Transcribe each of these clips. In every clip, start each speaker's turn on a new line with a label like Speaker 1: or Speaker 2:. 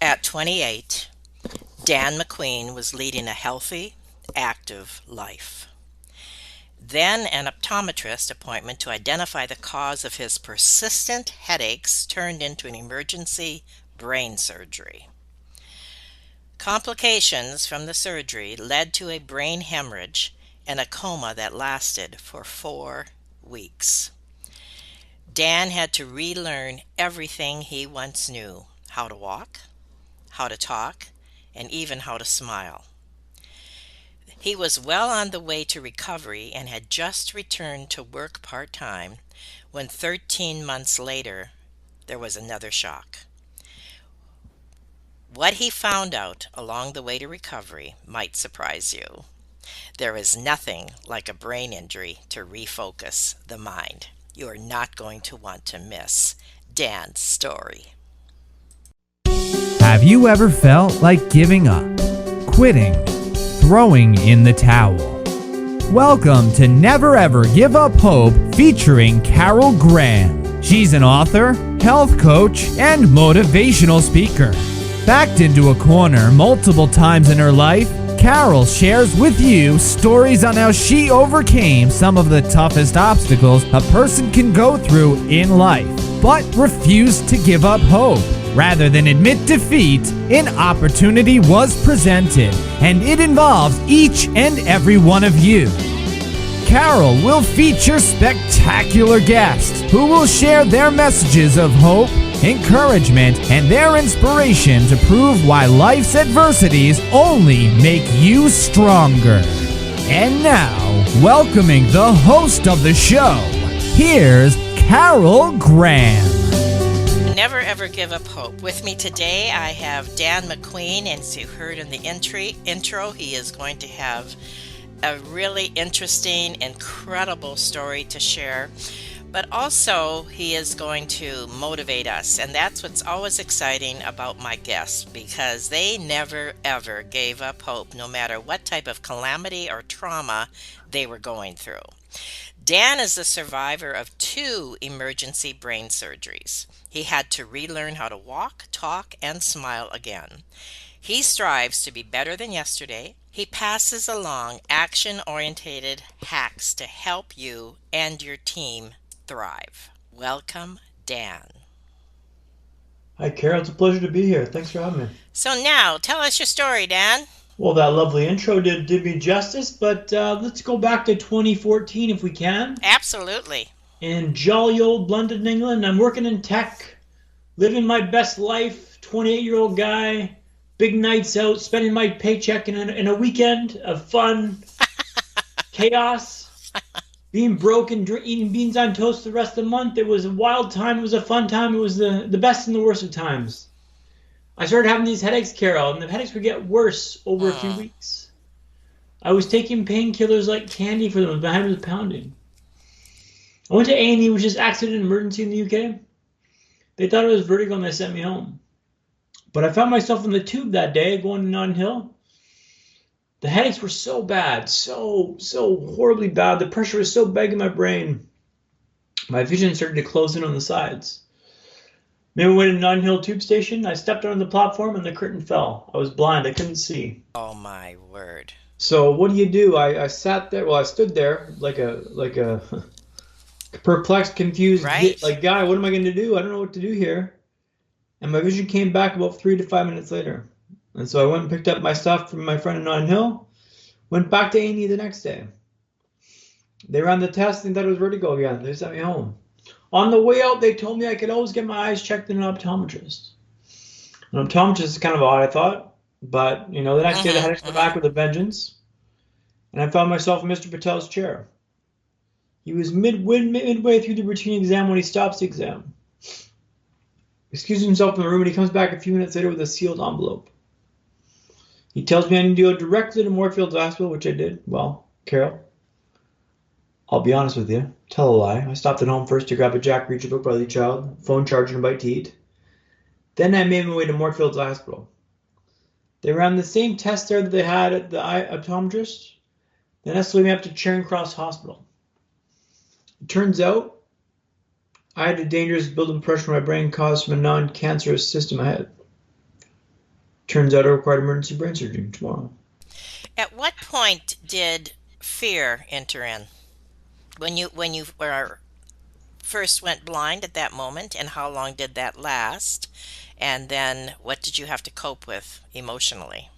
Speaker 1: At 28, Dan McQueen was leading a healthy, active life. Then an optometrist appointment to identify the cause of his persistent headaches turned into an emergency brain surgery. Complications from the surgery led to a brain hemorrhage and a coma that lasted for 4 weeks. Dan had to relearn everything he once knew: how to walk, how to talk, and even how to smile. He was well on the way to recovery and had just returned to work part-time when 13 months later there was another shock. What he found out along the way to recovery might surprise you. There is nothing like a brain injury to refocus the mind. You are not going to want to miss Dan's story.
Speaker 2: Have you ever felt like giving up, quitting, throwing in the towel? Welcome to Never Ever Give Up Hope featuring Carol Graham. She's an author, health coach, and motivational speaker. Backed into a corner multiple times in her life, Carol shares with you stories on how she overcame some of the toughest obstacles a person can go through in life, but refused to give up hope. Rather than admit defeat, an opportunity was presented, and it involves each and every one of you. Carol will feature spectacular guests who will share their messages of hope, encouragement, and their inspiration to prove why life's adversities only make you stronger. And now, welcoming the host of the show, here's Carol Graham.
Speaker 1: Never ever give up hope. With me today, I have Dan McQueen, and as you heard in the intro, he is going to have a really interesting, incredible story to share. But also, he is going to motivate us, and that's what's always exciting about my guests, because they never ever gave up hope, no matter what type of calamity or trauma they were going through. Dan is the survivor of 2 emergency brain surgeries. He had to relearn how to walk, talk, and smile again. He strives to be better than yesterday. He passes along action-oriented hacks to help you and your team thrive. Welcome, Dan.
Speaker 3: Hi, Carol. It's a pleasure to be here. Thanks for having me.
Speaker 1: So now, tell us your story, Dan.
Speaker 3: Well, that lovely intro did me justice, but let's go back to 2014 if we can.
Speaker 1: Absolutely.
Speaker 3: In jolly old London, England. I'm working in tech, living my best life, 28-year-old guy, big nights out, spending my paycheck in a weekend of fun, chaos, being broke and eating beans on toast the rest of the month. It was a wild time. It was a fun time. It was the best and the worst of times. I started having these headaches, Carol, and the headaches would get worse over a few weeks. I was taking painkillers like candy for them. My head was pounding. I went to A&E, which is accident emergency in the UK. They thought it was vertigo and they sent me home. But I found myself in the tube that day going to Notting Hill. The headaches were so bad, so horribly bad. The pressure was so big in my brain. My vision started to close in on the sides. Maybe we went to Notting Hill tube station. I stepped on the platform and the curtain fell. I was blind. I couldn't see.
Speaker 1: Oh my word.
Speaker 3: So what do? I sat there. Well, I stood there like a perplexed, confused,
Speaker 1: Right.
Speaker 3: guy. What am I going to do? I don't know what to do here. And my vision came back about 3 to 5 minutes later. And so I went and picked up my stuff from my friend in Notting Hill. Went back to A&E the next day. They ran the test and thought it was vertigo again. They sent me home. On the way out, they told me I could always get my eyes checked in an optometrist. An optometrist is kind of odd, I thought. But, the next day, the headaches were back with a vengeance. And I found myself in Mr. Patel's chair. He was midway through the routine exam when he stops the exam. Excuses himself from the room, and he comes back a few minutes later with a sealed envelope. He tells me I need to go directly to Moorfields Hospital, which I did. Well, Carol, I'll be honest with you. Tell a lie. I stopped at home first to grab a Jack Reacher book by the child, phone charger, and a bite to eat. Then I made my way to Moorfields Hospital. They ran the same test there that they had at the eye optometrist. Then escalated me up to Charing Cross Hospital. It turns out I had a dangerous build-up pressure in my brain caused from a non-cancerous cyst in my head. turns out I required emergency brain surgery tomorrow.
Speaker 1: At what point did fear enter in? When you were first went blind at that moment, and how long did that last? And then what did you have to cope with emotionally?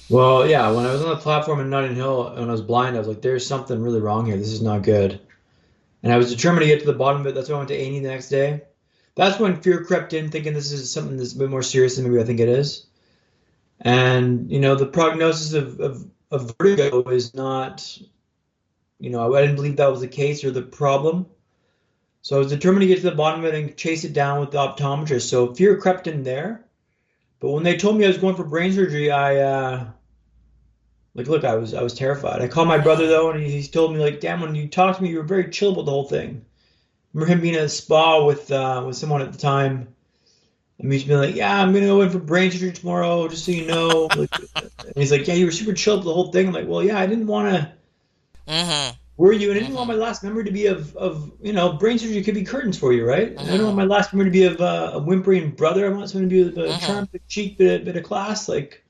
Speaker 3: Well, yeah, when I was on the platform in Notting Hill when I was blind, I was like, there's something really wrong here. This is not good. And I was determined to get to the bottom of it. That's why I went to A&E the next day. That's when fear crept in, thinking this is something that's a bit more serious than maybe I think it is. And, the prognosis of vertigo is not, I didn't believe that was the case or the problem. So I was determined to get to the bottom of it and chase it down with the optometrist. So fear crept in there. But when they told me I was going for brain surgery, look, I was terrified. I called my brother though, and he's told me like, damn, when you talked to me, you were very chill about the whole thing. I remember him being at a spa with someone at the time, and he's been like, yeah, I'm gonna go in for brain surgery tomorrow, just so you know. Like, and he's like, yeah, you were super chill about the whole thing. I'm like, well, yeah, I didn't want to
Speaker 1: Mm-hmm.
Speaker 3: worry you, and I didn't want
Speaker 1: Mm-hmm.
Speaker 3: my last memory to be of brain surgery could be curtains for you, right? And I don't want
Speaker 1: Mm-hmm.
Speaker 3: my last memory to be of a whimpering brother. I want someone to be with a
Speaker 1: Mm-hmm.
Speaker 3: charm, bit of cheek, bit of class, like.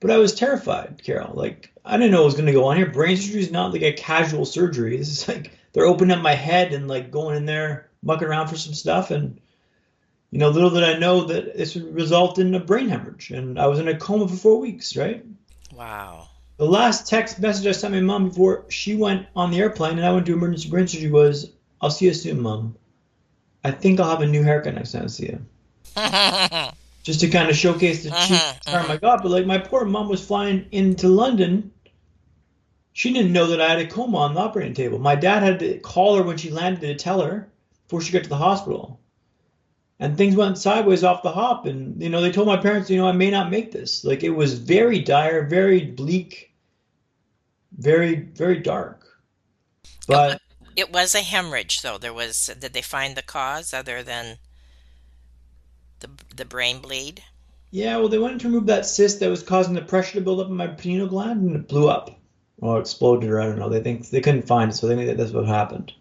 Speaker 3: But I was terrified, Carol. Like, I didn't know what was going to go on here. Brain surgery is not like a casual surgery. This is like they're opening up my head and like going in there, mucking around for some stuff. And, little did I know that this would result in a brain hemorrhage. And I was in a coma for 4 weeks, right?
Speaker 1: Wow.
Speaker 3: The last text message I sent my mom before she went on the airplane and I went to emergency brain surgery was, I'll see you soon, Mom. I think I'll have a new haircut next time I see you.
Speaker 1: Mm-hmm.
Speaker 3: Just to kind of showcase the cheap charm I
Speaker 1: Mm-hmm.
Speaker 3: got. But like my poor mom was flying into London. She didn't know that I had a coma on the operating table. My dad had to call her when she landed to tell her before she got to the hospital. And things went sideways off the hop. And, they told my parents, I may not make this. Like it was very dire, very bleak, very, very dark.
Speaker 1: It,
Speaker 3: But
Speaker 1: it was a hemorrhage, though. Did they find the cause other than the brain bleed?
Speaker 3: yeah, well, they wanted to remove that cyst that was causing the pressure to build up in my pineal gland and it blew up or exploded or I don't know. They think they couldn't find it, so they think that that's what happened.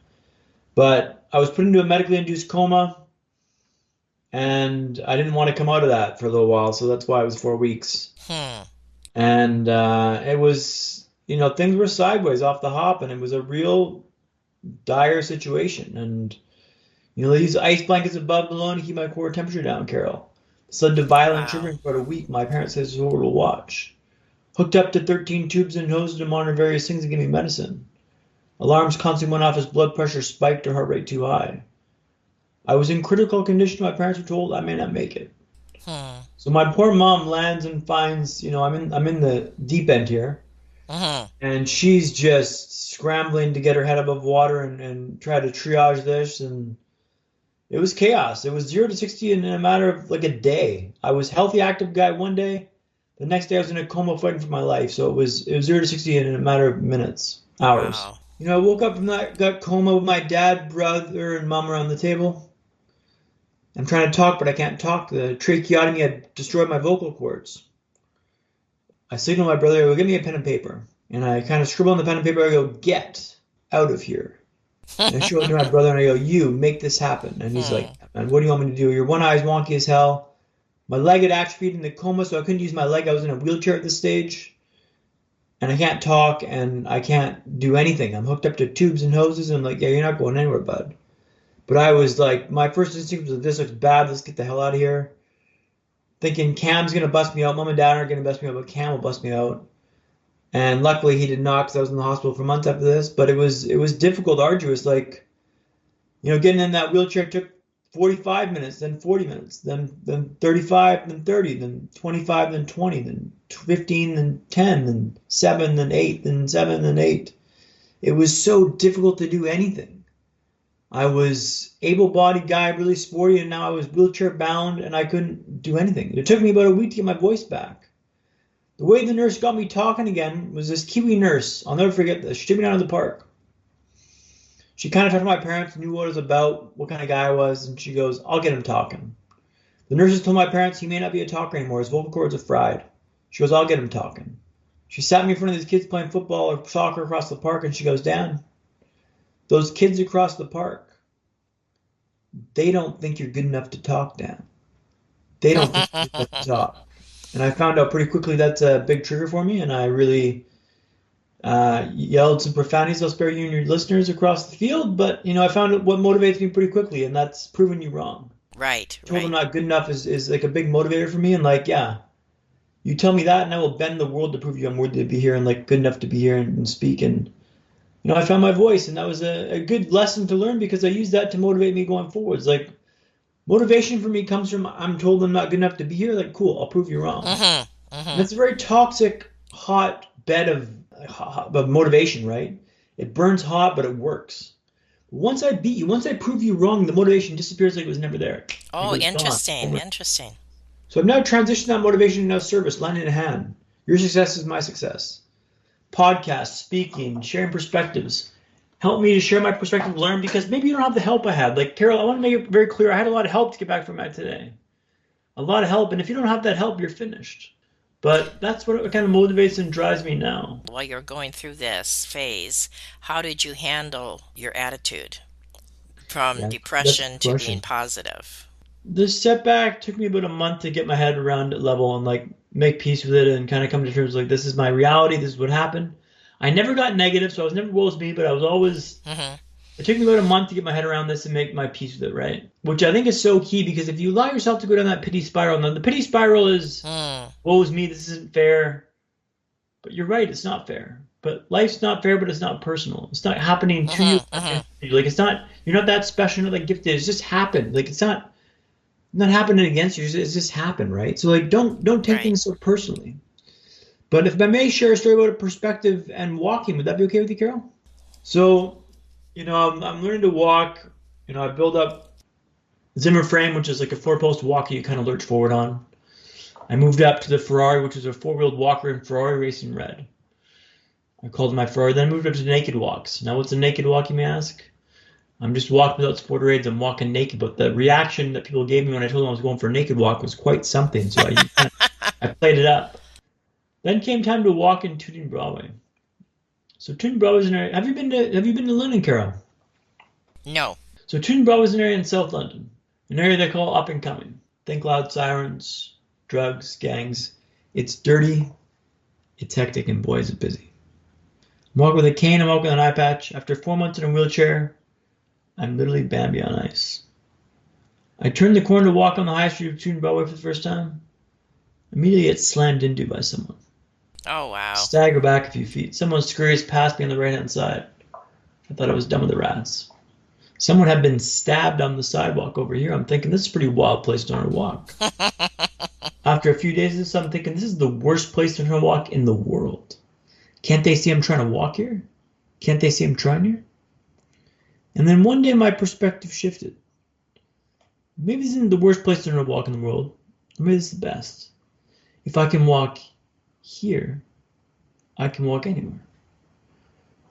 Speaker 3: But I was put into a medically induced coma. And I didn't want to come out of that for a little while, so that's why it was 4 weeks.
Speaker 1: Hmm.
Speaker 3: And it was, things were sideways off the hop, and it was a real dire situation. And they use ice blankets above below to keep my core temperature down, Carol. This led to violent
Speaker 1: Wow.
Speaker 3: shivering for about a week. My parents said it was horrible to watch. Hooked up to 13 tubes and hoses to monitor various things and give me medicine. Alarms constantly went off as blood pressure spiked or heart rate too high. I was in critical condition. My parents were told I may not make it.
Speaker 1: Hmm.
Speaker 3: So my poor mom lands and finds, I'm in the deep end here,
Speaker 1: Mm-hmm.
Speaker 3: and she's just scrambling to get her head above water and try to triage this, and it was chaos. It was 0 to 60 in a matter of like a day. I was healthy, active guy one day. The next day I was in a coma fighting for my life. So it was 0 to 60 in a matter of minutes, hours.
Speaker 1: Wow.
Speaker 3: I woke up from that got coma with my dad, brother, and mom around the table. I'm trying to talk, but I can't talk. The tracheotomy had destroyed my vocal cords. I signal my brother, I go, give me a pen and paper. And I kind of scribble on the pen and paper, I go, get out of here. And I show it to my brother and I go, you make this happen. And he's
Speaker 1: Hmm.
Speaker 3: like, and what do you want me to do? Your one eye's wonky as hell. My leg had atrophied in the coma, so I couldn't use my leg. I was in a wheelchair at this stage. And I can't talk and I can't do anything. I'm hooked up to tubes and hoses. And I'm like, yeah, you're not going anywhere, bud. But I was like, my first instinct was, this looks bad. Let's get the hell out of here. Thinking Cam's going to bust me out. Mom and dad aren't going to bust me out, but Cam will bust me out. And luckily he did not because I was in the hospital for months after this. But it was difficult, arduous. Like, getting in that wheelchair took 45 minutes, then 40 minutes, then 35, then 30, then 25, then 20, then 15, then 10, then 7, then 8, then 7, then 8. It was so difficult to do anything. I was able-bodied guy, really sporty, and now I was wheelchair bound and I couldn't do anything. It took me about a week to get my voice back. The way the nurse got me talking again was this Kiwi nurse. I'll never forget this. She took me down to the park. She kind of talked to my parents, knew what it was about, what kind of guy I was, and she goes, I'll get him talking. The nurses told my parents he may not be a talker anymore. His vocal cords are fried. She goes, I'll get him talking. She sat me in front of these kids playing football or soccer across the park, and she goes, Dan, those kids across the park, they don't think you're good enough to talk, Dan. They don't think you're good enough to talk. And I found out pretty quickly that's a big trigger for me, and I really yelled some profanities. I'll spare you and your listeners across the field, but I found out what motivates me pretty quickly, and that's proving you wrong.
Speaker 1: Right,
Speaker 3: Told them
Speaker 1: right.
Speaker 3: not good enough is like a big motivator for me, and like, yeah, you tell me that, and I will bend the world to prove you I'm worthy to be here and like good enough to be here and speak. And I found my voice, and that was a good lesson to learn because I used that to motivate me going forwards. Like, motivation for me comes from I'm told I'm not good enough to be here. Like, cool, I'll prove you wrong.
Speaker 1: Mm-hmm.
Speaker 3: And
Speaker 1: Mm-hmm.
Speaker 3: it's a very toxic, hot bed of motivation, right? It burns hot, but it works. Once I beat you, once I prove you wrong, the motivation disappears like it was never there. It
Speaker 1: Oh,
Speaker 3: goes gone.
Speaker 1: interesting, interesting.
Speaker 3: So I've now transitioned that motivation into service, lending a hand. Your success is my success. Podcasts, speaking, sharing perspectives. Help me to share my perspective, learn, because maybe you don't have the help I had. Like, Carol, I want to make it very clear. I had a lot of help to get back from that today. A lot of help. And if you don't have that help, you're finished. But that's what kind of motivates and drives me now.
Speaker 1: While you're going through this phase, how did you handle your attitude from
Speaker 3: Yeah, that's a
Speaker 1: depression
Speaker 3: good
Speaker 1: to being
Speaker 3: question.
Speaker 1: positive?
Speaker 3: This setback took me about a month to get my head around it level and like make peace with it and kind of come to terms like this is my reality, this is what happened. I never got negative, so I was never woe is me, but I was always
Speaker 1: Mm-hmm.
Speaker 3: it took me about a month to get my head around this and make my peace with it, right? Which I think is so key because if you allow yourself to go down that pity spiral, and the pity spiral is
Speaker 1: Mm.
Speaker 3: woe is me, this isn't fair. But you're right, it's not fair. But life's not fair, but it's not personal. It's not happening to you.
Speaker 1: Mm-hmm. Mm-hmm.
Speaker 3: Like it's not you're not that special, not that gifted. It's just happened. Like it's not happening against you. It's just happened, right? So like don't take
Speaker 1: Right.
Speaker 3: things so personally. But if I may share a story about a perspective and walking, would that be okay with you, Carol? So, I'm learning to walk. I build up Zimmer frame, which is like a four-post walker you kind of lurch forward on. I moved up to the Ferrari, which is a four-wheeled walker in Ferrari racing red. I called it my Ferrari. Then I moved up to naked walks. Now, what's a naked walk, you may ask? I'm just walking without sporter aids. I'm walking naked. But the reaction that people gave me when I told them I was going for a naked walk was quite something. So I played it up. Then came time to walk in Tooting Broadway. So Tooting Broadway is an area. Have you been to London, Carol?
Speaker 1: No.
Speaker 3: So Tooting Broadway is an area in South London, an area they call up and coming. Think loud sirens, drugs, gangs. It's dirty, it's hectic, and boy is it busy. I'm walking with a cane. I'm walking with an eye patch. After 4 months in a wheelchair, I'm literally Bambi on ice. I turned the corner to walk on the high street of Tooting Broadway for the first time. Immediately get slammed into by someone.
Speaker 1: Oh, wow.
Speaker 3: Stagger back a few feet. Someone scurries past me on the right-hand side. I thought I was done with the rats. Someone had been stabbed on the sidewalk over here. I'm thinking, this is a pretty wild place to learn to walk. After a few days of this, I'm thinking, this is the worst place to learn to walk in the world. Can't they see I'm trying to walk here? Can't they see I'm trying here? And then one day my perspective shifted. Maybe this isn't the worst place to learn to walk in the world. Or maybe this is the best. If I can walk here, I can walk anywhere.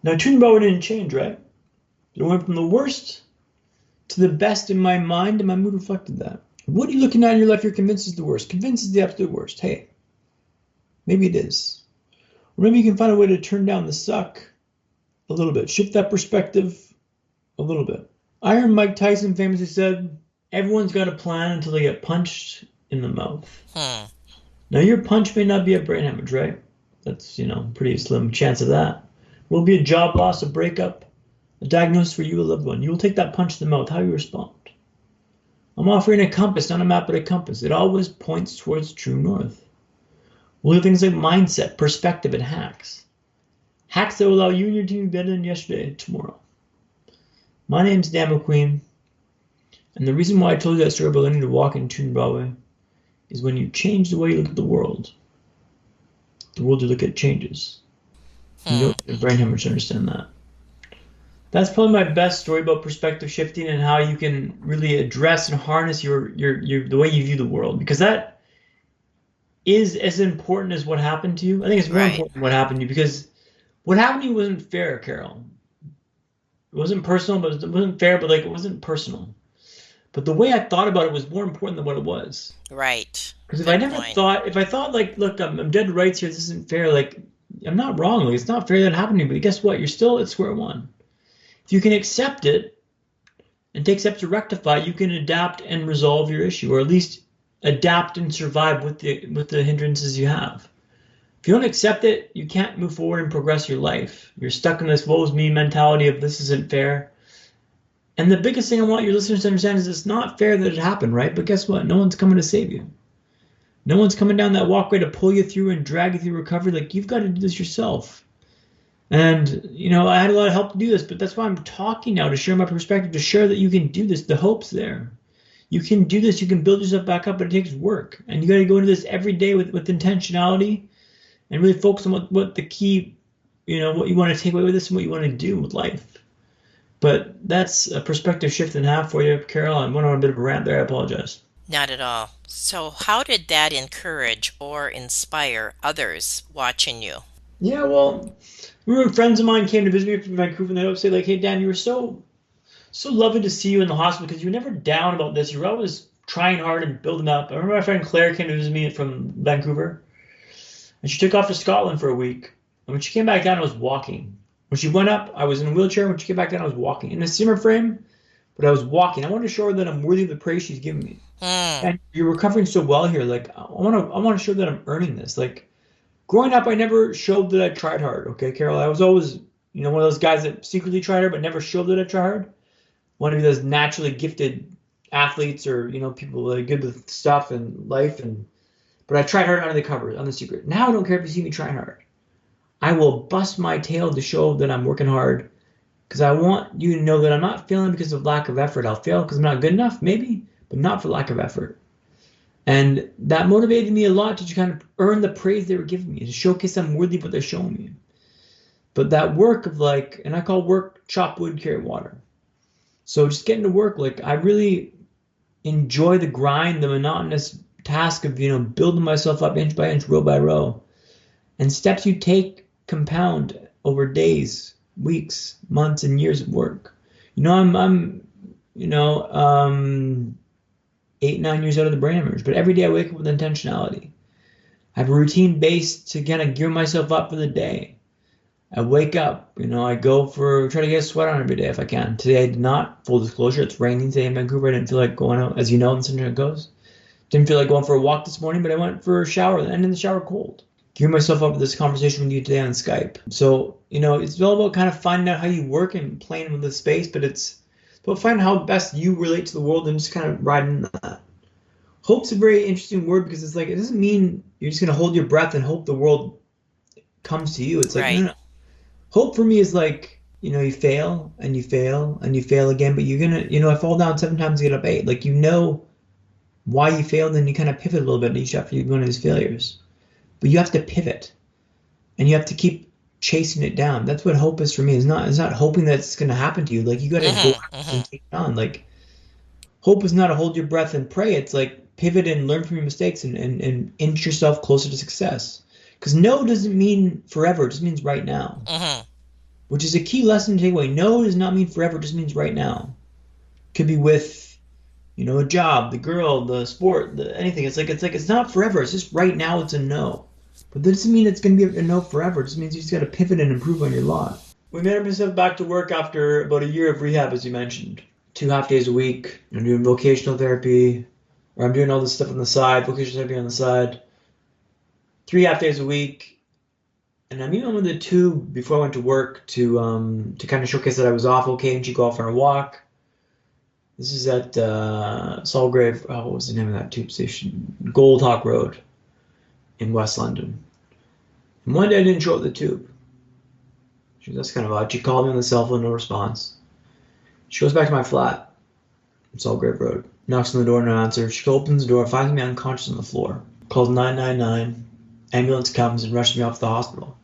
Speaker 3: Now, Tooting Broadway didn't change, right? It went from the worst to the best in my mind, and my mood reflected that. What are you looking at in your life you're convinced is the worst? Convinced is the absolute worst. Hey, maybe it is. Or maybe you can find a way to turn down the suck a little bit. Shift that perspective a little bit. Iron Mike Tyson famously said, everyone's got a plan until they get punched in the mouth.
Speaker 1: Hmm.
Speaker 3: Now, your punch may not be a brain hemorrhage, right? That's, pretty slim chance of that. Will be a job loss, a breakup, a diagnosis for you, a loved one. You will take that punch in the mouth. How you respond? I'm offering a compass, not a map, but a compass. It always points towards true north. We'll do things like mindset, perspective, and hacks. Hacks that will allow you and your team to be better than yesterday and tomorrow. My name's Dan McQueen, and the reason why I told you that story about learning to walk in Tooting Broadway is when you change the way you look at the world you look at changes. You don't need a brain hemorrhage to understand that. That's probably my best story about perspective shifting and how you can really address and harness your the way you view the world, because that is as important as what happened to you. I think it's more
Speaker 1: Right.
Speaker 3: important than what happened to you, because what happened to you wasn't fair, Carol. It wasn't personal, but it wasn't fair, but like it wasn't personal. But the way I thought about it was more important than what it was.
Speaker 1: Right.
Speaker 3: Because
Speaker 1: Good point.
Speaker 3: if I thought like, look, I'm dead to rights here, this isn't fair, like, I'm not wrong, like, it's not fair that happened to me, but guess what? You're still at square one. If you can accept it and take steps to rectify, you can adapt and resolve your issue, or at least adapt and survive with the hindrances you have. If you don't accept it, you can't move forward and progress your life. You're stuck in this woe is me mentality of this isn't fair. And the biggest thing I want your listeners to understand is it's not fair that it happened, right? But guess what? No one's coming to save you. No one's coming down that walkway to pull you through and drag you through recovery. Like, you've got to do this yourself. And, I had a lot of help to do this, but that's why I'm talking now, to share my perspective, to share that you can do this. The hope's there. You can do this. You can build yourself back up, but it takes work. And you got to go into this every day with intentionality and really focus on what the key, what you want to take away with this and what you want to do with life. But that's a perspective shift in half for you, Carol. I went on a bit of a rant there. I apologize.
Speaker 1: Not at all. So how did that encourage or inspire others watching you?
Speaker 3: Yeah, well, remember friends of mine came to visit me from Vancouver, and they would say, like, hey, Dan, you were so lovely to see you in the hospital because you were never down about this. You were always trying hard and building up. I remember my friend Claire came to visit me from Vancouver, and she took off to Scotland for a week. And when she came back down, I was walking. When she went up, I was in a wheelchair. When she came back down, I was walking. In a Zimmer frame, but I was walking. I wanted to show her that I'm worthy of the praise she's giving me. And you're recovering so well here. Like, I want to show that I'm earning this. Like, growing up, I never showed that I tried hard. Okay, Carol? I was always, one of those guys that secretly tried hard but never showed that I tried hard. One of those naturally gifted athletes or, people that are good with stuff and life. But I tried hard under the cover, on the secret. Now I don't care if you see me trying hard. I will bust my tail to show that I'm working hard because I want you to know that I'm not failing because of lack of effort. I'll fail because I'm not good enough, maybe, but not for lack of effort. And that motivated me a lot to kind of earn the praise they were giving me, to showcase I'm worthy of what they're showing me. But that work of and I call work chop wood, carry water. So just getting to work, I really enjoy the grind, the monotonous task of, building myself up inch by inch, row by row. And steps you take compound over days, weeks, months, and years of work. I'm 8-9 years out of the brain hemorrhage, but every day I wake up with intentionality. I have a routine based to kind of gear myself up for the day. I wake up, I try to get a sweat on every day if I can. Today I did not, full disclosure, it's raining today in Vancouver. I didn't feel like going out, as you know, in Central Coast. Didn't feel like going for a walk this morning, but I went for a shower, and in the shower cold. Gear myself up for this conversation with you today on Skype. So, it's all about kind of finding out how you work and playing with the space, but it's about finding how best you relate to the world and just kind of riding that. Hope's a very interesting word because it's it doesn't mean you're just going to hold your breath and hope the world comes to you. It's
Speaker 1: right.
Speaker 3: No. Hope for me is you fail and you fail and you fail again, but you're going to, I fall down 7 times, get up 8. Why you failed, and you kind of pivot a little bit each after you go into these failures. But you have to pivot, and you have to keep chasing it down. That's what hope is for me. It's not hoping that it's going to happen to you. You got to go and take it on. Hope is not to hold your breath and pray. It's pivot and learn from your mistakes and inch yourself closer to success. Because no doesn't mean forever. It just means right now. Which is a key lesson to take away. No does not mean forever. It just means right now. Could be with, a job, the girl, the sport, anything. It's not forever. It's just right now it's a no. But that doesn't mean it's going to be a no forever. It just means you just got to pivot and improve on your lot. We made ourselves back to work after about a year of rehab, as you mentioned. 2 half days a week. I'm doing vocational therapy, or I'm doing all this stuff on the side, vocational therapy on the side. 3 half days a week. And I'm even with the tube before I went to work to kind of showcase that I was off okay, and she'd go off on a walk. This is at Salgrave, what was the name of that tube station? Gold Hawk Road in West London. And one day I didn't show up the tube. That's kind of odd. She called me on the cell phone, no response. She goes back to my flat on Salgrave Road, knocks on the door, no answer. She opens the door, finds me unconscious on the floor, calls 999, ambulance comes and rushes me off to the hospital.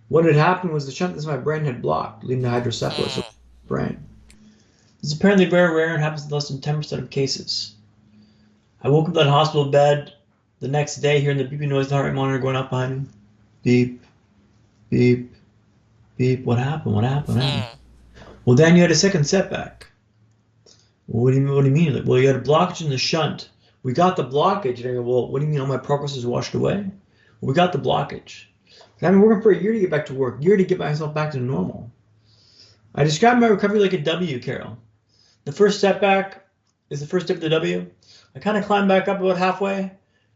Speaker 3: What had happened was the shunt in my brain had blocked, leading to hydrocephalus of the brain. It's apparently very rare and happens in less than 10% of cases. I woke up in that hospital bed the next day hearing the beeping noise, the heart rate monitor going up behind me. Beep, beep, beep. What happened? Well, Dan, you had a second setback. Well, what do you mean? Well, you had a blockage in the shunt. We got the blockage. And I go, well, what do you mean all my progress is washed away? Well, we got the blockage. I've been working for a year to get back to work, a year to get myself back to normal. I describe my recovery like a W, Carol. The first setback is the first step of the W. I kind of climbed back up about halfway,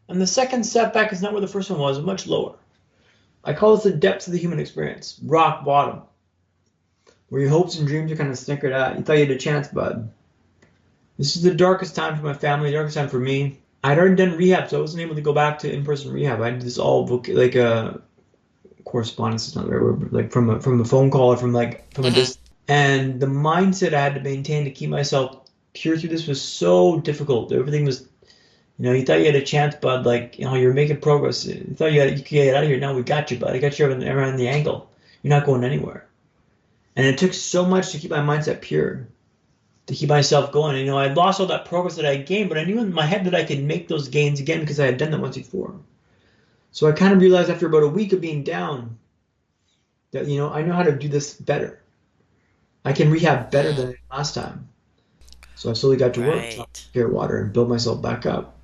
Speaker 3: and the second setback is not where the first one was, much lower. I call this the depths of the human experience, rock bottom, where your hopes and dreams are kind of snickered at. You thought you had a chance, bud. This is the darkest time for my family, the darkest time for me. I'd already done rehab, so I wasn't able to go back to in-person rehab. I did this all correspondence is not the right word, like from a phone call or from a distance. And the mindset I had to maintain to keep myself pure through this was so difficult. Everything was, you thought you had a chance, bud. You're making progress. You thought you could get out of here. Now we got you, bud. I got you around the ankle. You're not going anywhere. And it took so much to keep my mindset pure, to keep myself going. I lost all that progress that I had gained, but I knew in my head that I could make those gains again because I had done that once before. So I kind of realized after about a week of being down that, I know how to do this better. I can rehab better than last time. So I slowly got to work, clear water, and build myself back up.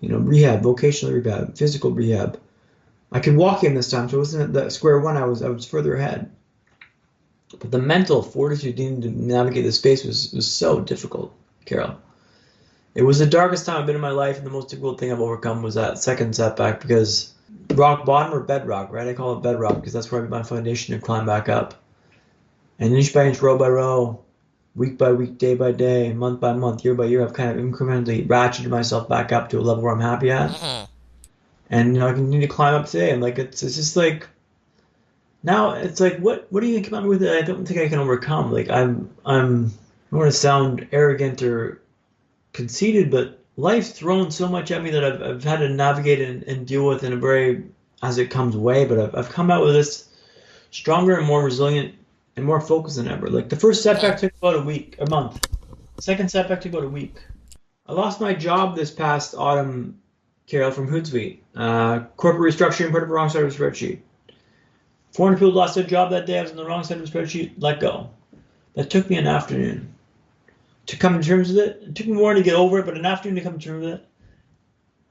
Speaker 3: Rehab, vocational rehab, physical rehab. I could walk in this time, so it wasn't at the square one. I was further ahead. But the mental fortitude needing to navigate this space was so difficult, Carol. It was the darkest time I've been in my life, and the most difficult thing I've overcome was that second setback, because rock bottom or bedrock, right? I call it bedrock because that's where I made my foundation to climb back up. And inch by inch, row by row, week by week, day by day, month by month, year by year, I've kind of incrementally ratcheted myself back up to a level where I'm happy at. And I continue to climb up today. And it's just like, now it's like, what are you gonna come up with that I don't think I can overcome? I don't want to sound arrogant or conceited, but life's thrown so much at me that I've had to navigate and deal with in a very as it comes way. But I've come out with this stronger and more resilient and more focused than ever. The first setback took about a month. The second setback took about a week. I lost my job this past autumn, Carol, from Hootsuite. Corporate restructuring, put up the wrong side of the spreadsheet. 400 people lost their job that day. I was on the wrong side of the spreadsheet. Let go. That took me an afternoon to come to terms with it. It took me more to get over it, but an afternoon to come to terms with it.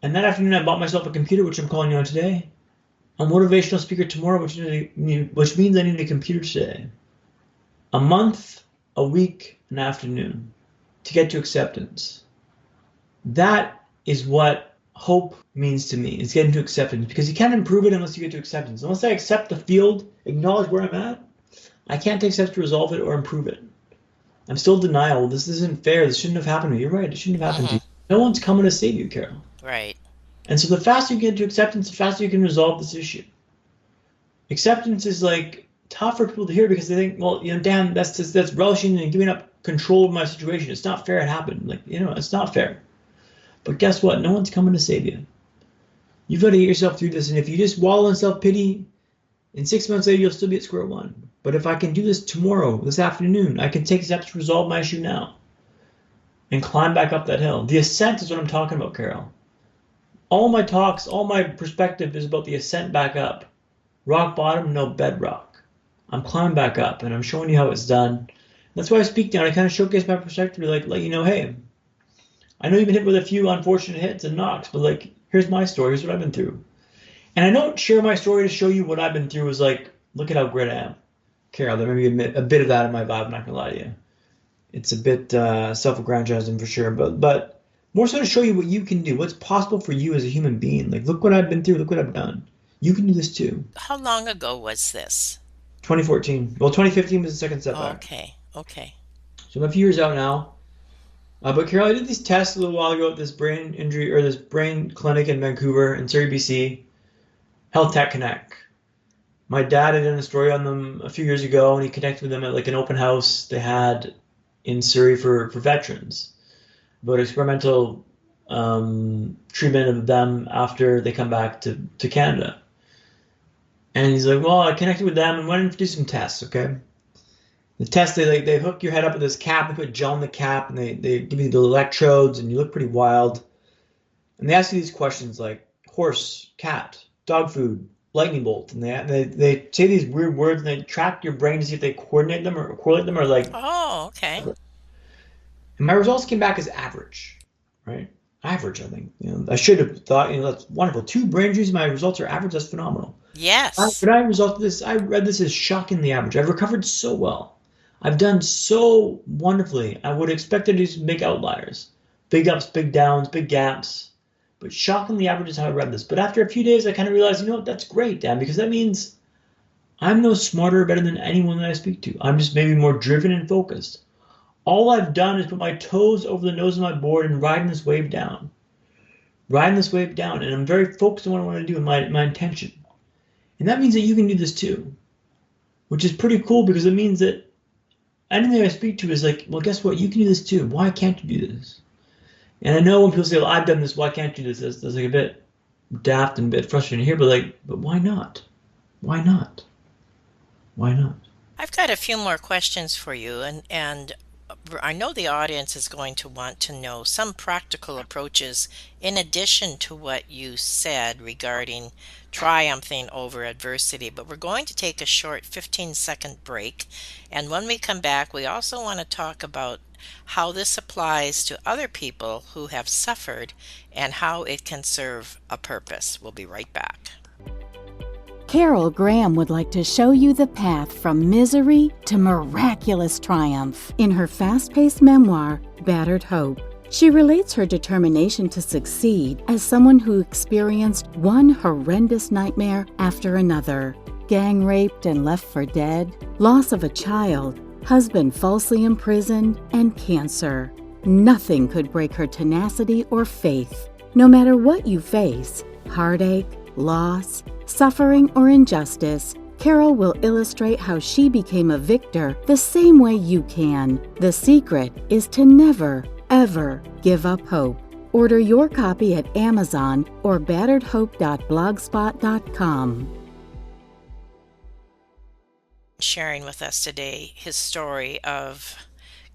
Speaker 3: And that afternoon, I bought myself a computer, which I'm calling you on today. A motivational speaker tomorrow, which means I need a computer today. A month, a week, an afternoon to get to acceptance. That is what hope means to me. It's getting to acceptance, because you can't improve it unless you get to acceptance. Unless I accept the field, acknowledge where I'm at, I can't take steps to resolve it or improve it. I'm still in denial. This isn't fair. This shouldn't have happened to me. You're right. It shouldn't have happened to you. No one's coming to save you, Carol.
Speaker 1: Right.
Speaker 3: And so the faster you get to acceptance, the faster you can resolve this issue. Acceptance is tough for people to hear, because they think, well, Dan, that's relishing and giving up control of my situation. It's not fair it happened. It's not fair. But guess what? No one's coming to save you. You've got to get yourself through this. And if you just wallow in self-pity, in 6 months later, you'll still be at square one. But if I can do this tomorrow, this afternoon, I can take steps to resolve my issue now and climb back up that hill. The ascent is what I'm talking about, Carol. All my talks, all my perspective is about the ascent back up. Rock bottom, no bedrock. I'm climbing back up, and I'm showing you how it's done. That's why I speak down. I kind of showcase my perspective to let you know, hey, I know you've been hit with a few unfortunate hits and knocks, but here's my story. Here's what I've been through. And I don't share my story to show you what I've been through as look at how great I am. Carol, there may be a bit of that in my vibe, I'm not going to lie to you. It's a bit self-aggrandizing for sure, but more so to show you what you can do, what's possible for you as a human being. Look what I've been through, look what I've done. You can do this too.
Speaker 1: How long ago was this?
Speaker 3: 2014. Well, 2015 was the second setback.
Speaker 1: Okay.
Speaker 3: So I'm a few years out now. But Carol, I did these tests a little while ago at this brain injury or this brain clinic in Vancouver in Surrey, BC, Health Tech Connect. My dad had done a story on them a few years ago, and he connected with them at an open house they had in Surrey for veterans about experimental treatment of them after they come back to Canada. And he's like, well, I connected with them and went and do some tests, okay? The test, they hook your head up with this cap, they put gel in the cap, and they give you the electrodes, and you look pretty wild. And they ask you these questions like horse, cat, dog food, lightning bolt, and they say these weird words, and they track your brain to see if they coordinate them or correlate them, or
Speaker 1: Oh, okay.
Speaker 3: And my results came back as average, right? Average, I think. I should have thought, that's wonderful. 2 brain injuries, my results are average. That's phenomenal.
Speaker 1: Yes.
Speaker 3: But I read this as shockingly average. I've recovered so well. I've done so wonderfully. I would expect it to make outliers. big ups, big downs, big gaps. But shockingly average is how I read this. But after a few days, I kind of realized, you know what, that's great, Dan, because that means I'm no smarter or better than anyone that I speak to. I'm just maybe more driven and focused. All I've done is put my toes over the nose of my board and riding this wave down. Riding this wave down. And I'm very focused on what I want to do and my intention. And that means that you can do this too. Which is pretty cool because it means that anything I speak to is like, well, guess what? You can do this too. Why can't you do this? And I know when people say, well, I've done this, why can't you do this? That's like a bit daft and a bit frustrating here, but why not? Why not? Why not?
Speaker 1: I've got a few more questions for you, and I know the audience is going to want to know some practical approaches in addition to what you said regarding triumphing over adversity. But we're going to take a short 15-second break. And when we come back, we also want to talk about how this applies to other people who have suffered and how it can serve a purpose. We'll be right back.
Speaker 4: Carol Graham would like to show you the path from misery to miraculous triumph in her fast-paced memoir, Battered Hope. She relates her determination to succeed as someone who experienced one horrendous nightmare after another. Gang raped and left for dead, loss of a child, husband falsely imprisoned, and cancer. Nothing could break her tenacity or faith. No matter what you face, heartache, loss, suffering, or injustice, Carol will illustrate how she became a victor the same way you can. The secret is to never, ever give up hope. Order your copy at Amazon or batteredhope.blogspot.com.
Speaker 1: Sharing with us today his story of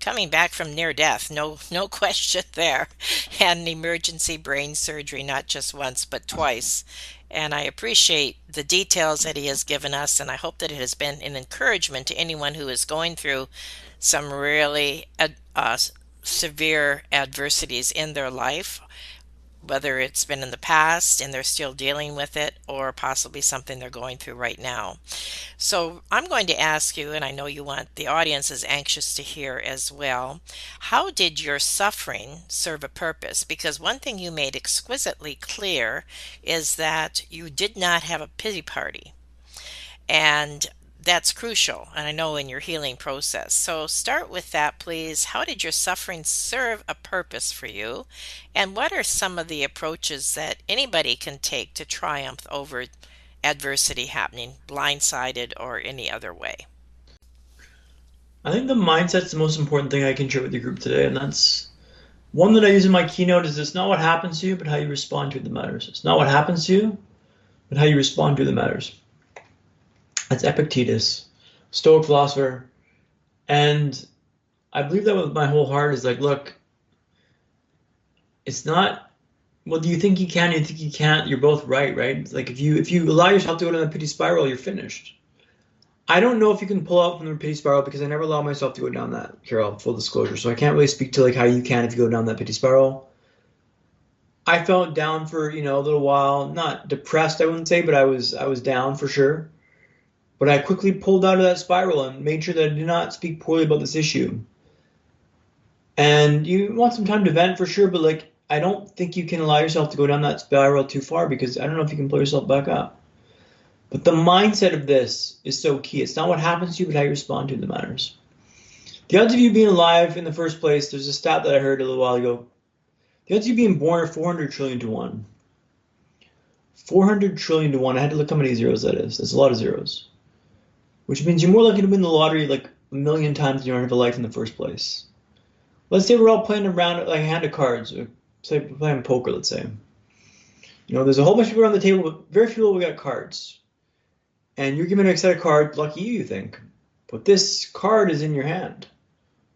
Speaker 1: coming back from near death, no question there, and emergency brain surgery, not just once but twice. And I appreciate the details that he has given us, and I hope that it has been an encouragement to anyone who is going through some really severe adversities in their life, whether it's been in the past and they're still dealing with it, or possibly something they're going through right now. So I'm going to ask you, and I know the audience is anxious to hear as well, how did your suffering serve a purpose? Because one thing you made exquisitely clear is that you did not have a pity party. And that's crucial, and I know in your healing process. So start with that, please. How did your suffering serve a purpose for you? And what are some of the approaches that anybody can take to triumph over adversity happening, blindsided or any other way?
Speaker 3: I think the mindset's the most important thing I can share with the group today, and that's one that I use in my keynote is it's not what happens to you, but how you respond to it that matters. It's not what happens to you, but how you respond to it that matters. That's Epictetus, Stoic philosopher. And I believe that with my whole heart is like, look, it's not, well, do you think you can, you think you can't, you're both right? It's like if you allow yourself to go down the pity spiral, you're finished. I don't know if you can pull out from the pity spiral because I never allow myself to go down that, Carol, full disclosure. So I can't really speak to like how you can if you go down that pity spiral. I felt down for, a little while, not depressed, I wouldn't say, but I was down for sure. But I quickly pulled out of that spiral and made sure that I did not speak poorly about this issue. And you want some time to vent for sure, but like I don't think you can allow yourself to go down that spiral too far because I don't know if you can pull yourself back up. But the mindset of this is so key. It's not what happens to you, but how you respond to it that matters. The odds of you being alive in the first place, there's a stat that I heard a little while ago. The odds of you being born are 400 trillion to 1. 400 trillion to 1. I had to look how many zeros that is. That's a lot of zeros. Which means you're more likely to win the lottery like a million times than you don't have a life in the first place. Let's say we're all playing around like a hand of cards. Or say we're playing poker, let's say. There's a whole bunch of people around the table, but very few people got cards. And you're given a set of cards, lucky you think. But this card is in your hand.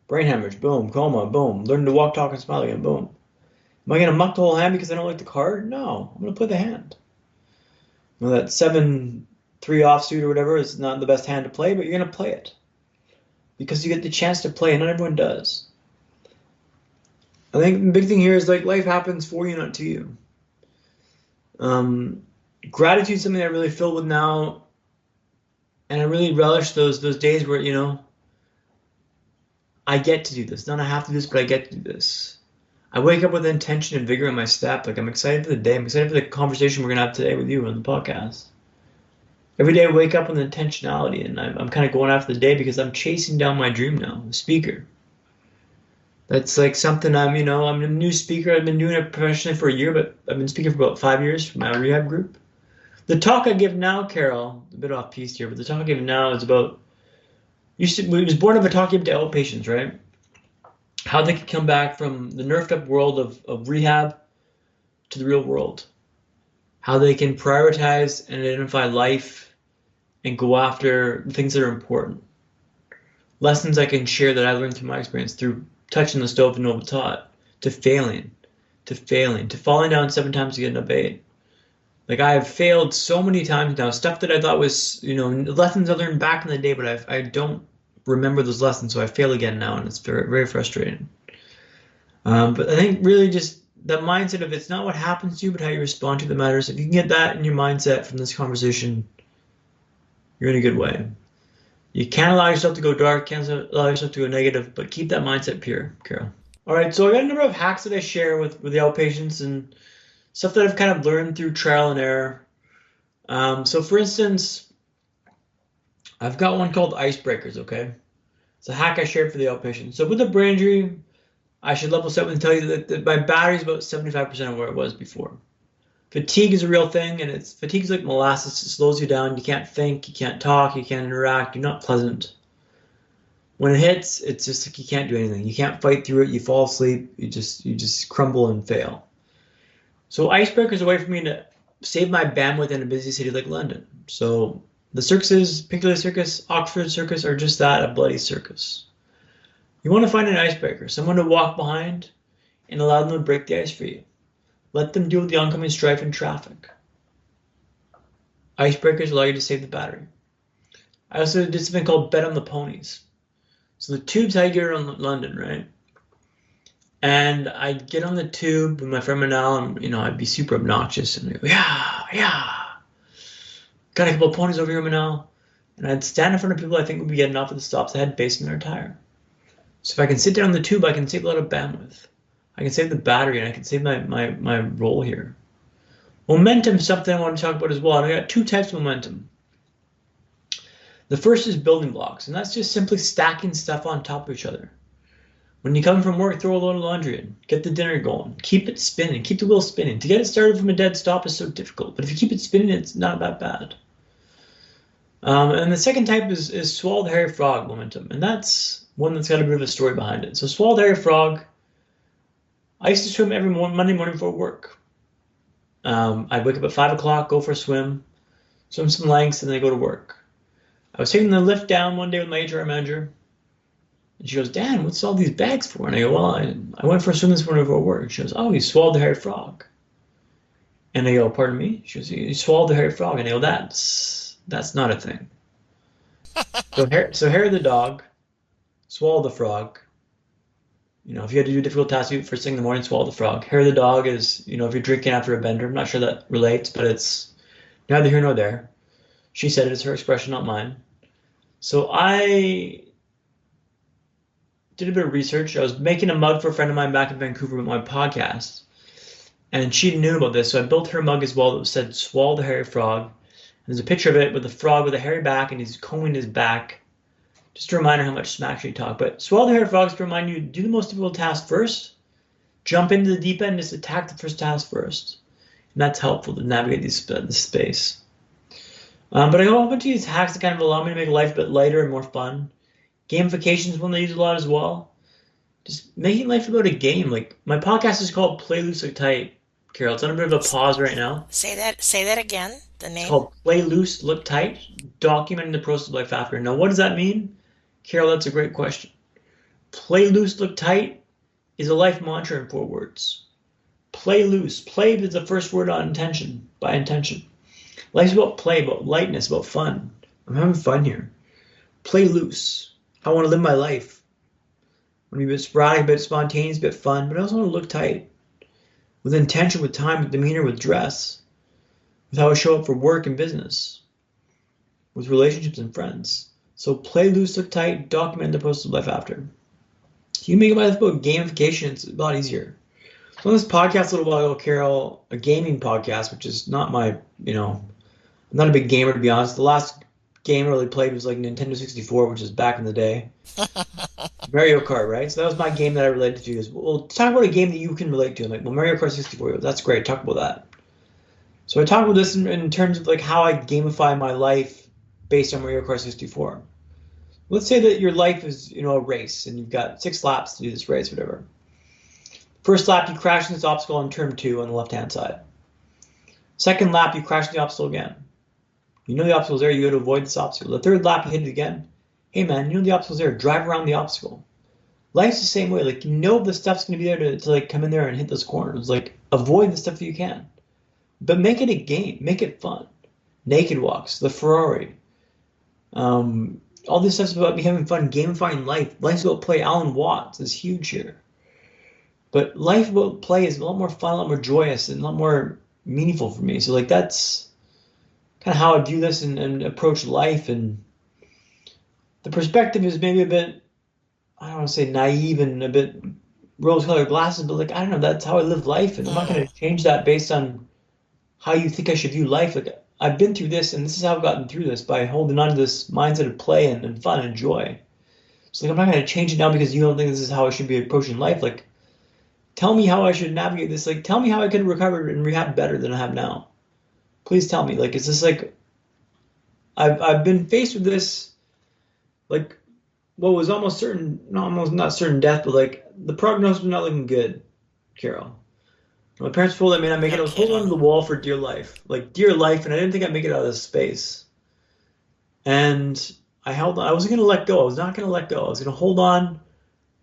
Speaker 3: Brain hemorrhage, boom. Coma, boom. Learn to walk, talk, and smile again, boom. Am I going to muck the whole hand because I don't like the card? No, I'm going to play the hand. That 7-3 offsuit or whatever is not the best hand to play, but you're going to play it. Because you get the chance to play, and not everyone does. I think the big thing here is like life happens for you, not to you. Gratitude is something I really feel with now. And I really relish those days where, I get to do this. Not I have to do this, but I get to do this. I wake up with intention and vigor in my step. Like I'm excited for the day. I'm excited for the conversation we're gonna have today with you on the podcast. Every day I wake up with intentionality, and I'm kind of going after the day because I'm chasing down my dream now, the speaker. That's like something I'm a new speaker. I've been doing it professionally for a year, but I've been speaking for about 5 years for my rehab group. The talk I give now, Carol, a bit off piece here, but the talk I give now is about, it was born of a talk I give to outpatients, right? How they can come back from the nerfed up world of rehab to the real world. How they can prioritize and identify life and go after the things that are important. Lessons I can share that I learned through my experience, through touching the stove and Nova taught, to failing, to falling down 7 times to getting up 8. Like I have failed so many times now, stuff that I thought was, lessons I learned back in the day, but I don't remember those lessons, so I fail again now, and it's very, very frustrating. But I think really just that mindset of it's not what happens to you, but how you respond to it that matters. If you can get that in your mindset from this conversation, you're in a good way. You can't allow yourself to go dark, can't allow yourself to go negative, but keep that mindset pure, Carol. All right, so I got a number of hacks that I share with the outpatients and stuff that I've kind of learned through trial and error. So for instance, I've got one called icebreakers, okay? It's a hack I shared for the outpatient. So with a brain injury, I should level set and tell you that my battery's about 75% of where it was before. Fatigue is a real thing, and fatigue is like molasses. It slows you down. You can't think, you can't talk, you can't interact. You're not pleasant. When it hits, it's just like you can't do anything. You can't fight through it. You fall asleep. You just crumble and fail. So icebreakers is a way for me to save my bandwidth in a busy city like London. So the circuses, Piccadilly Circus, Oxford Circus, are just that, a bloody circus. You want to find an icebreaker, someone to walk behind and allow them to break the ice for you. Let them deal with the oncoming strife and traffic. Icebreakers allow you to save the battery. I also did something called bet on the ponies. So the tube's how you get around London, right? And I'd get on the tube with my friend Manal, and I'd be super obnoxious and I'd go, yeah. Got a couple of ponies over here, Manal. And I'd stand in front of people I think would be getting off at the stops that had bass in their tire. So if I can sit down on the tube, I can save a lot of bandwidth. I can save the battery, and I can save my role here. Momentum is something I want to talk about as well. And I got 2 types of momentum. The first is building blocks, and that's just simply stacking stuff on top of each other. When you come from work, throw a load of laundry in. Get the dinner going. Keep it spinning. Keep the wheel spinning. To get it started from a dead stop is so difficult, but if you keep it spinning, it's not that bad. And the second type is swallow the hairy frog momentum, and that's one that's got a bit of a story behind it. So swallow the hairy frog. I used to swim every Monday morning before work. I'd wake up at 5 o'clock, go for a swim, swim some lengths, and then go to work. I was taking the lift down one day with my HR manager, and she goes, Dan, what's all these bags for? And I go, well, I went for a swim this morning before work. She goes, oh, you swallowed the hairy frog. And I go, pardon me? She goes, you swallowed the hairy frog. And I go, that's not a thing. So hair the dog, swallow the frog. If you had to do a difficult task first thing in the morning, swallow the frog. Hair the dog is, if you're drinking after a bender. I'm not sure that relates, but it's neither here nor there. She said it, it's her expression, not mine. So I did a bit of research. I was making a mug for a friend of mine back in Vancouver with my podcast, and she knew about this, so I built her a mug as well that said swallow the hairy frog. And there's a picture of it with a frog with a hairy back, and he's combing his back. Just a reminder how much smack she talked. But swallow the hairy frog is to remind you, do the most difficult task first. Jump into the deep end, just attack the first task first. And that's helpful to navigate this space. But I go open to these hacks that kind of allow me to make life a bit lighter and more fun. Gamification is one that I use a lot as well. Just making life about a game. Like my podcast is called Play Loose Look Tight. Carol, it's on a bit of a pause right now.
Speaker 1: Say that again. The name?
Speaker 3: It's called Play Loose Look Tight, documenting the process of life after. Now, what does that mean? Carol, that's a great question. Play loose, look tight is a life mantra in 4 words. Play loose. Play is the first word on intention, by intention. Life's about play, about lightness, about fun. I'm having fun here. Play loose. I want to live my life. I want to be a bit sporadic, a bit spontaneous, a bit fun, but I also want to look tight. With intention, with time, with demeanor, with dress. With how I show up for work and business. With relationships and friends. So play loose, look tight, document the process of life after. You make life about gamification, it's a lot easier. on this podcast a little while ago, Carol, a gaming podcast, which is not my, I'm not a big gamer, to be honest. The last game I really played was like Nintendo 64, which is back in the day. Mario Kart, right? So that was my game that I related to. Is, well, talk about a game that you can relate to. I'm like, well, Mario Kart 64, that's great. Talk about that. So I talk about this in terms of like how I gamify my life based on Mario Kart 64. Let's say that your life is, a race, and you've got 6 laps to do this race, whatever. First lap, you crash in this obstacle on turn 2 on the left-hand side. Second lap, you crash the obstacle again. You know the obstacle's there, you got to avoid this obstacle. The third lap, you hit it again. Hey man, you know the obstacle's there, drive around the obstacle. Life's the same way. Like, the stuff's going to be there to like come in there and hit those corners. Like, avoid the stuff that you can. But make it a game. Make it fun. Naked walks, the Ferrari. All this stuff's about having fun, gamifying life. Life's about play. Alan Watts is huge here. But life about play is a lot more fun, a lot more joyous, and a lot more meaningful for me. So like that's kind of how I view this and approach life. And the perspective is maybe a bit, I don't want to say naive and a bit rose-colored glasses, but like, I don't know, that's how I live life. And I'm not going to change that based on how you think I should view life. Like, I've been through this, and this is how I've gotten through this, by holding on to this mindset of play and fun and joy. So like, I'm not going to change it now because you don't think this is how I should be approaching life. Like, tell me how I should navigate this. Like, tell me how I could recover and rehab better than I have now. Please tell me. Like, it's just like, I've been faced with this, like, what was almost certain, almost not certain death, but like, the prognosis was not looking good, Carol. My parents told I may not make it. I was holding onto the wall for dear life, and I didn't think I'd make it out of this space. And I held on. I wasn't going to let go. I was not going to let go. I was going to hold on.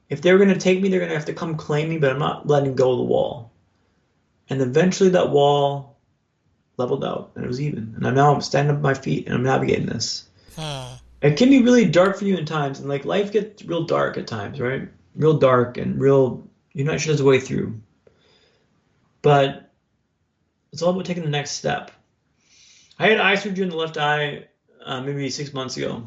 Speaker 3: If they were going to take me, they're going to have to come claim me, but I'm not letting go of the wall. And eventually that wall leveled out, and it was even. And I'm standing up on my feet, and I'm navigating this. It can be really dark for you in times, and like life gets real dark at times, right? Real dark and real, you're not sure there's a way through. But it's all about taking the next step. I had eye surgery in the left eye maybe 6 months ago.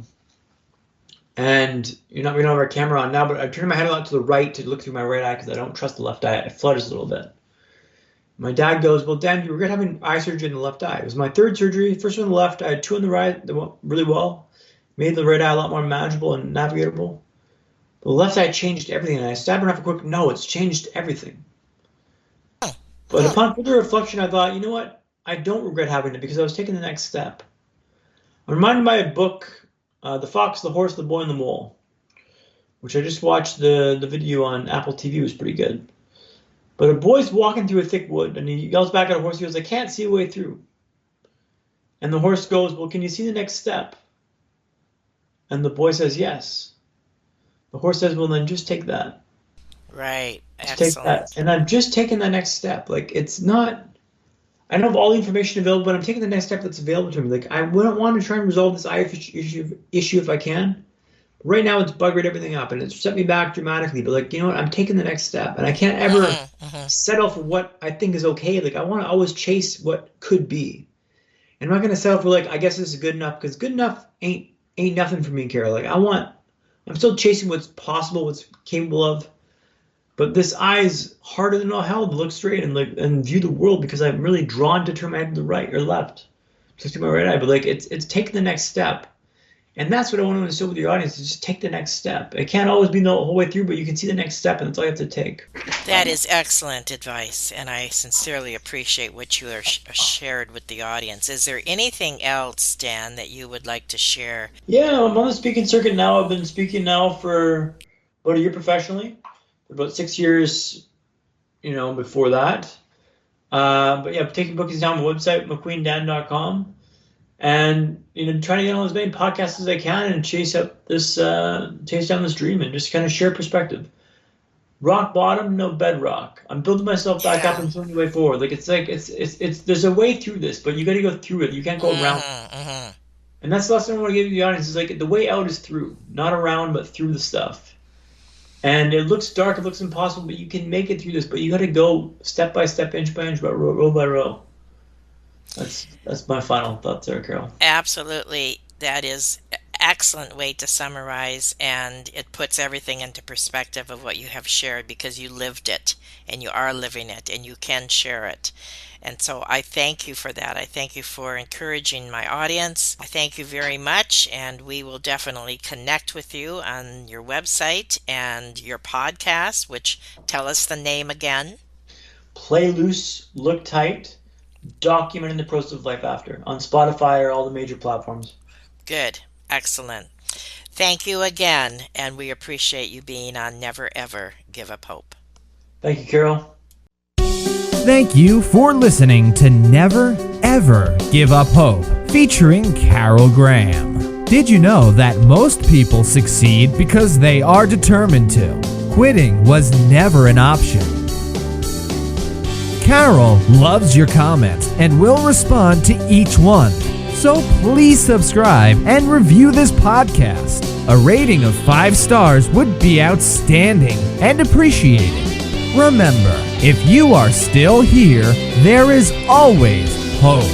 Speaker 3: And we don't have our camera on now, but I turned my head a lot to the right to look through my right eye because I don't trust the left eye. It flutters a little bit. My dad goes, well, Dan, you regret having eye surgery in the left eye. It was my third surgery. First one on the left. I had 2 on the right that went really well. Made the right eye a lot more manageable and navigatable. The left eye changed everything. And I stabbed her off a quick, no, it's changed everything. But upon further reflection, I thought, you know what? I don't regret having it because I was taking the next step. I'm reminded by a book, The Fox, the Horse, the Boy, and the Mole, which I just watched the video on Apple TV. It was pretty good. But a boy's walking through a thick wood, and he yells back at a horse. He goes, I can't see a way through. And the horse goes, well, can you see the next step? And the boy says, yes. The horse says, well, then just take that.
Speaker 1: Right.
Speaker 3: Excellent. Take that. And I'm just taking the next step. Like, it's not, I don't have all the information available, but I'm taking the next step that's available to me. Like, I wouldn't want to try and resolve this eye issue if I can. Right now, it's buggered everything up, and it's set me back dramatically. But, like, you know what? I'm taking the next step. And I can't ever settle for what I think is okay. Like, I want to always chase what could be. And I'm not going to settle for, like, I guess this is good enough, because good enough ain't nothing for me, Carol. Like, I'm still chasing what's possible, what's capable of. But this eye is harder than all hell to look straight and view the world because I'm really drawn to turn my head to the right or left, just to my right eye. But like it's taking the next step, and that's what I want to instill with your audience: is just take the next step. It can't always be the whole way through, but you can see the next step, and that's all you have to take.
Speaker 1: That is excellent advice, and I sincerely appreciate what you have shared with the audience. Is there anything else, Dan, that you would like to share?
Speaker 3: Yeah, I'm on the speaking circuit now. I've been speaking now for about a year professionally. About 6 years, before that. But yeah, taking bookings down my website, McQueenDan.com, and trying to get on as many podcasts as I can and chase down this dream and just kind of share perspective. Rock bottom, no bedrock. I'm building myself back up and showing the way forward. Like it's there's a way through this, but you got to go through it. You can't go around. And that's the lesson I want to give the audience: is like the way out is through, not around, but through the stuff. And it looks dark, it looks impossible, but you can make it through this. But you got to go step by step, inch by inch, row by row. That's my final thoughts there, Carol.
Speaker 1: Absolutely. That is excellent way to summarize, and it puts everything into perspective of what you have shared because you lived it and you are living it and you can share it. And so I thank you for that. I thank you for encouraging my audience. I thank you very much, and we will definitely connect with you on your website and your podcast, which tell us the name again.
Speaker 3: Play Loose, Look Tight, Documenting the Process of Life After on Spotify or all the major platforms.
Speaker 1: Good. Excellent. Thank you again, and we appreciate you being on Never Ever Give Up Hope.
Speaker 3: Thank you, Carol.
Speaker 2: Thank you for listening to Never Ever Give Up Hope, featuring Carol Graham. Did you know that most people succeed because they are determined to? Quitting was never an option. Carol loves your comments and will respond to each one. So please subscribe and review this podcast. A rating of 5 stars would be outstanding and appreciated. Remember, if you are still here, there is always hope.